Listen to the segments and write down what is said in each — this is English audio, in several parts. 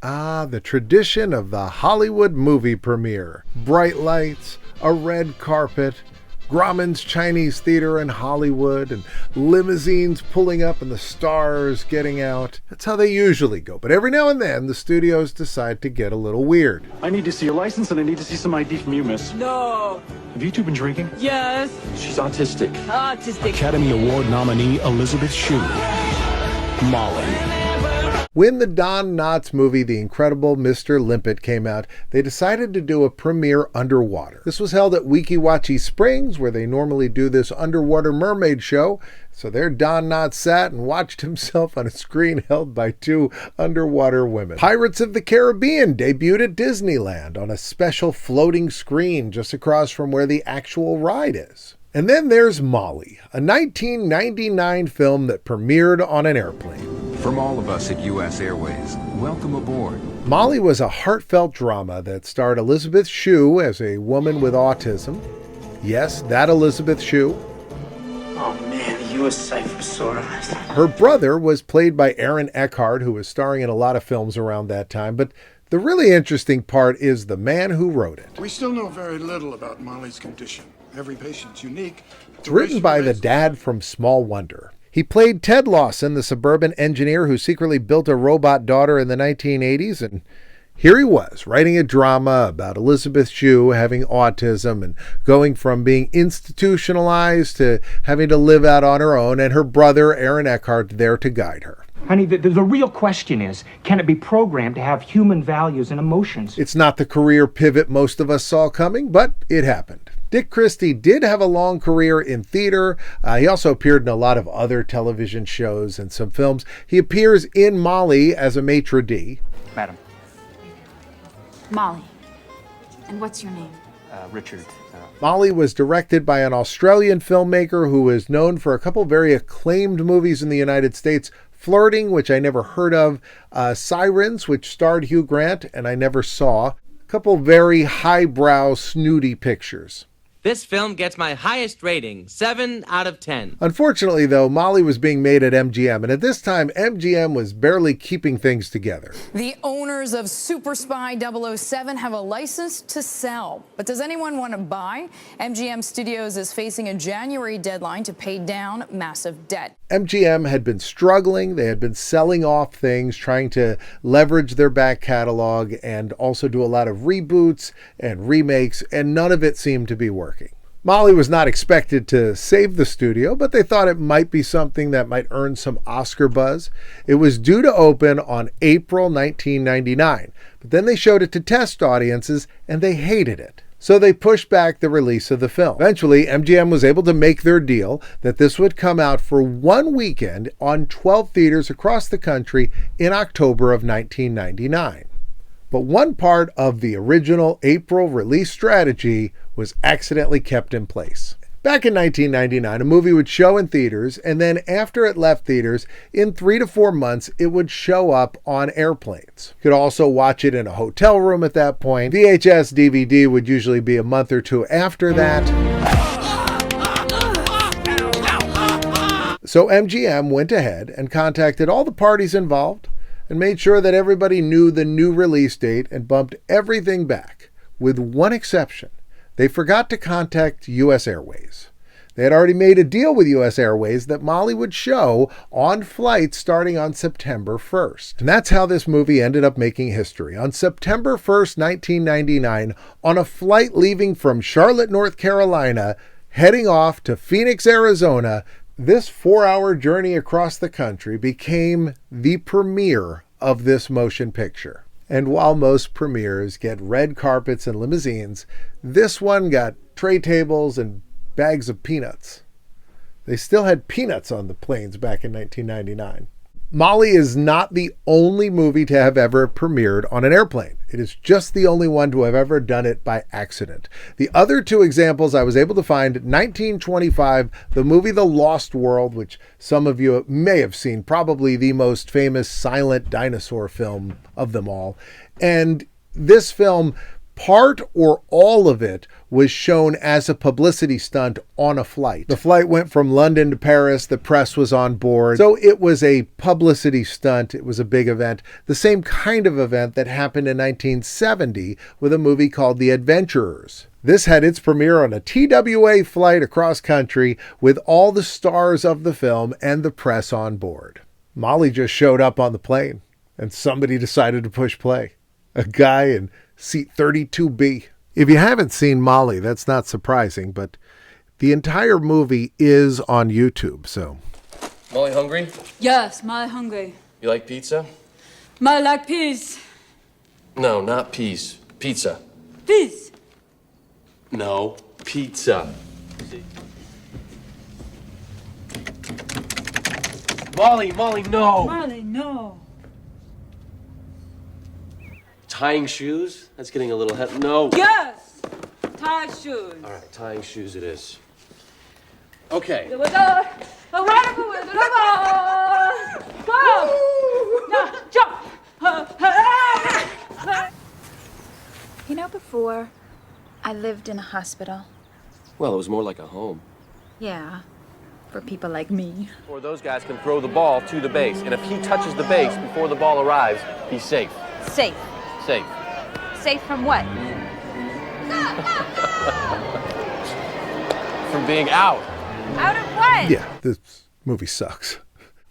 Ah, the tradition of the Hollywood movie premiere. Bright lights, a red carpet, Grauman's Chinese Theater in Hollywood, and limousines pulling up and the stars getting out. That's how they usually go. But every now and then, the studios decide to get a little weird. I need to see your license and I need to see some ID from you, miss. No. Have you two been drinking? Yes. She's autistic. Autistic. Academy Award nominee Elisabeth Shue. Molly. When the Don Knotts movie, The Incredible Mr. Limpet, came out, they decided to do a premiere underwater. This was held at Weeki Wachee Springs, where they normally do this underwater mermaid show. So there Don Knotts sat and watched himself on a screen held by two underwater women. Pirates of the Caribbean debuted at Disneyland on a special floating screen just across from where the actual ride is. And then there's Molly, a 1999 film that premiered on an airplane. From all of us at US Airways, welcome aboard. Molly was a heartfelt drama that starred Elisabeth Shue as a woman with autism. Yes, that Elisabeth Shue. Oh man, the US Cyphersaurus. Her brother was played by Aaron Eckhart, who was starring in a lot of films around that time, but the really interesting part is the man who wrote it. We still know very little about Molly's condition. Every patient's unique. It's written by the dad from Small Wonder. He played Ted Lawson, the suburban engineer who secretly built a robot daughter in the 1980s, and here he was, writing a drama about Elisabeth Shue having autism and going from being institutionalized to having to live out on her own, and her brother, Aaron Eckhart, there to guide her. Honey, the real question is, can it be programmed to have human values and emotions? It's not the career pivot most of us saw coming, but it happened. Dick Christie did have a long career in theater. He also appeared in a lot of other television shows and some films. He appears in Molly as a maitre d'. Madam. Molly. And what's your name? Richard. Molly was directed by an Australian filmmaker who is known for a couple very acclaimed movies in the United States. Flirting, which I never heard of. Sirens, which starred Hugh Grant, and I never saw. A couple very highbrow, snooty pictures. This film gets my highest rating, 7 out of 10. Unfortunately, though, Molly was being made at MGM, and at this time, MGM was barely keeping things together. The owners of Super Spy 007 have a license to sell. But does anyone want to buy? MGM Studios is facing a January deadline to pay down massive debt. MGM had been struggling. They had been selling off things, trying to leverage their back catalog and also do a lot of reboots and remakes, and none of it seemed to be working. Molly was not expected to save the studio, but they thought it might be something that might earn some Oscar buzz. It was due to open on April 1999, but then they showed it to test audiences and they hated it. So they pushed back the release of the film. Eventually, MGM was able to make their deal that this would come out for one weekend on 12 theaters across the country in October of 1999. But one part of the original April release strategy was accidentally kept in place. Back in 1999, a movie would show in theaters, and then after it left theaters, in 3 to 4 months, it would show up on airplanes. You could also watch it in a hotel room at that point. VHS DVD would usually be a month or two after that. So MGM went ahead and contacted all the parties involved and made sure that everybody knew the new release date and bumped everything back, with one exception. They forgot to contact US Airways. They had already made a deal with US Airways that Molly would show on flights starting on September 1st. And that's how this movie ended up making history. On September 1st, 1999, on a flight leaving from Charlotte, North Carolina, heading off to Phoenix, Arizona, this 4-hour journey across the country became the premiere of this motion picture. And while most premieres get red carpets and limousines, this one got tray tables and bags of peanuts. They still had peanuts on the planes back in 1999. Molly is not the only movie to have ever premiered on an airplane. It is just the only one to have ever done it by accident. The other two examples I was able to find: 1925, the movie The Lost World, which some of you may have seen, probably the most famous silent dinosaur film of them all. And this film part or all of it was shown as a publicity stunt on a flight. The flight went from London to Paris. The press was on board. So it was a publicity stunt. It was a big event. The same kind of event that happened in 1970 with a movie called The Adventurers. This had its premiere on a TWA flight across country with all the stars of the film and the press on board. Molly just showed up on the plane and somebody decided to push play. A guy in seat 32B. If you haven't seen Molly, that's not surprising, but the entire movie is on YouTube, so. Molly hungry? Yes, Molly hungry. You like pizza? Molly like peas. No, not peas. Pizza. Peas. No, pizza. Molly, no! Molly, no. Tying shoes? That's getting a little heavy. No! Yes! Tie shoes. All right, tying shoes it is. Okay. Here we go. A wonderful way to go. Go! Now, jump! You know, before, I lived in a hospital. Well, it was more like a home. Yeah, for people like me. Or those guys can throw the ball to the base, and if he touches the base before the ball arrives, he's safe. Safe. Safe. Safe from what? From being out. Out of what? Yeah, this movie sucks.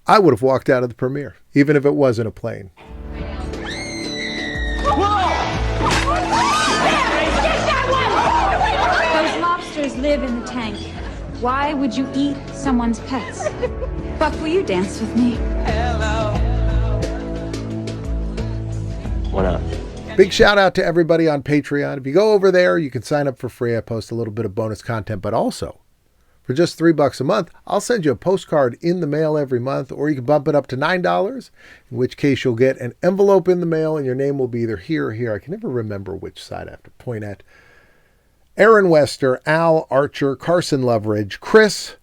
I would have walked out of the premiere, even if it wasn't a plane. Those lobsters live in the tank. Why would you eat someone's pets? Buck, will you dance with me? Why not? Big shout out to everybody on Patreon. If you go over there, you can sign up for free. I post a little bit of bonus content, but also for just $3 a month, I'll send you a postcard in the mail every month, or you can bump it up to $9, in which case you'll get an envelope in the mail and your name will be either here or here. I can never remember which side I have to point at. Aaron Wester, Al Archer, Carson Loveridge, Chris,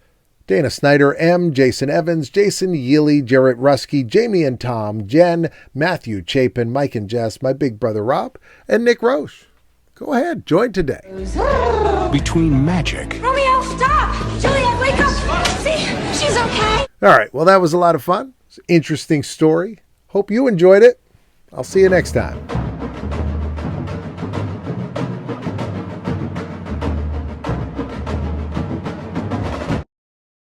Dana Snyder, M, Jason Evans, Jason Yealy, Jarrett Rusky, Jamie and Tom, Jen, Matthew Chapin, Mike and Jess, my big brother Rob, and Nick Roche. Go ahead, join today. Between magic Romeo, stop! Juliet, wake up! See, she's okay. All right, well, that was a lot of fun. It's an interesting story. Hope you enjoyed it. I'll see you next time.